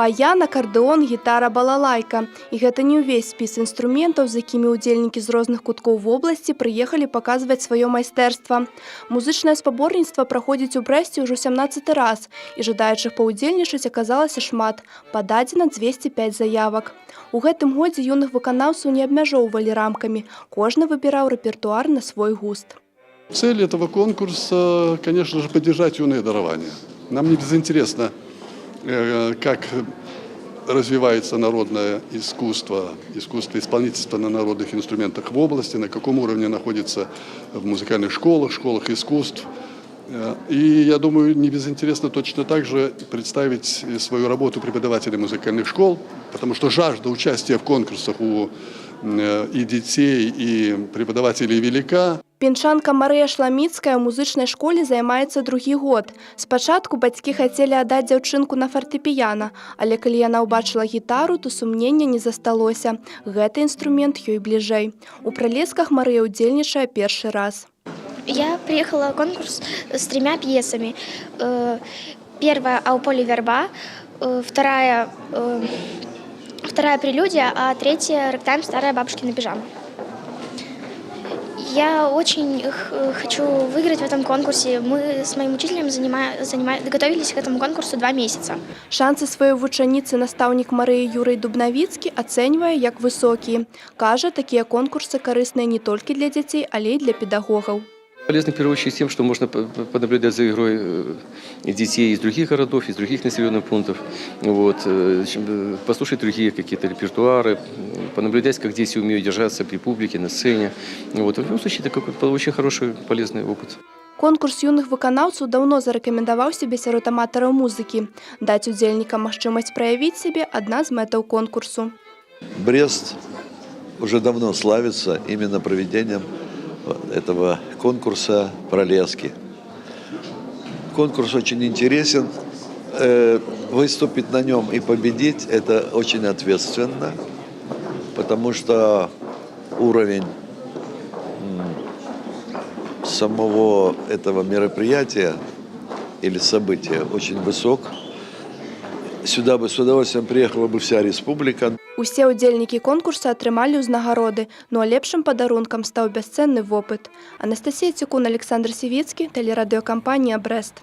Баян, акардэон, гітара, балалайка. І гэта не ўвесь спіс інструментаў, з якімі ўдзельнікі з розных куткоў вобласці прыехалі паказваць сваё майстэрства. Музычнае спаборніцтва праходзіць у Брэсце ўжо 17-й раз, і жадаючых паўдзельнічаць аказалася шмат, пададзена 205 заявак. У гэтым годзе юных выканаўцаў не абмяжоўвалі рамкамі, кожны выбіраў рэпертуар на свой густ. Цель этого конкурса, конечно же, поддержать юные дарования. Нам не безинтересно, как развивается народное искусство, искусство исполнительства на народных инструментах в области, на каком уровне находится в музыкальных школах, школах искусств. И я думаю, не безинтересно точно так же представить свою работу преподавателей музыкальных школ, потому что жажда участия в конкурсах у и детей, и преподавателей велика. Пінчанка Марыя Шламіцкая ў музычнай школе займаецца другі год. Спачатку бацькі хацелі аддаць дзяўчынку на фартэпіяна, але калі яна ўбачыла гітару, то сумнення не засталося. Гэты інструмент ёй бліжэй. У пралесках Марыя ўдзельнічае першы раз. Я приехала на конкурс с 3 пьесами. Первая «А у поля верба», вторая «Прелюдия», а третья «Рэктайм. Старая бабушкина пижама». Я очень хочу выиграть в этом конкурсе. Мы с моим учителем готовились к этому конкурсу 2 месяца. Шансы сваёй вучаніцы настаўнік Марыі Юрый Дубнавіцкі ацэньвае як высокія. Кажа, такія конкурсы карысныя не толькі для дзяцей, але і для педагогаў. Полезно в первую очередь тем, что можно понаблюдать за игрой детей из других городов, из других населенных пунктов, послушать другие какие-то репертуары, понаблюдать, как дети умеют держаться при публике, на сцене. В любом случае, это какой-то очень хороший, полезный опыт. Конкурс юных выканаўцаў даўно зарэкамендаваў сябе сярод аматараў музыкі. Даць удзельнікам магчымасць праявіць сябе – адна з мэтаў конкурсу. Брест уже давно славится именно проведением этого конкурса «Пролески». Конкурс очень интересен. Выступить на нем и победить – это очень ответственно, потому что уровень самого этого мероприятия или события очень высок. Сюда бы с удовольствием приехала бы вся республика. Усе ўдзельнікі конкурсу атрымалі ўзнагароды, а лепшым падарункам стаў бясцэнны вопыт. Анастасія Цікун, Александр Сівіцкі, тэлерадыёкампанія «Брэст».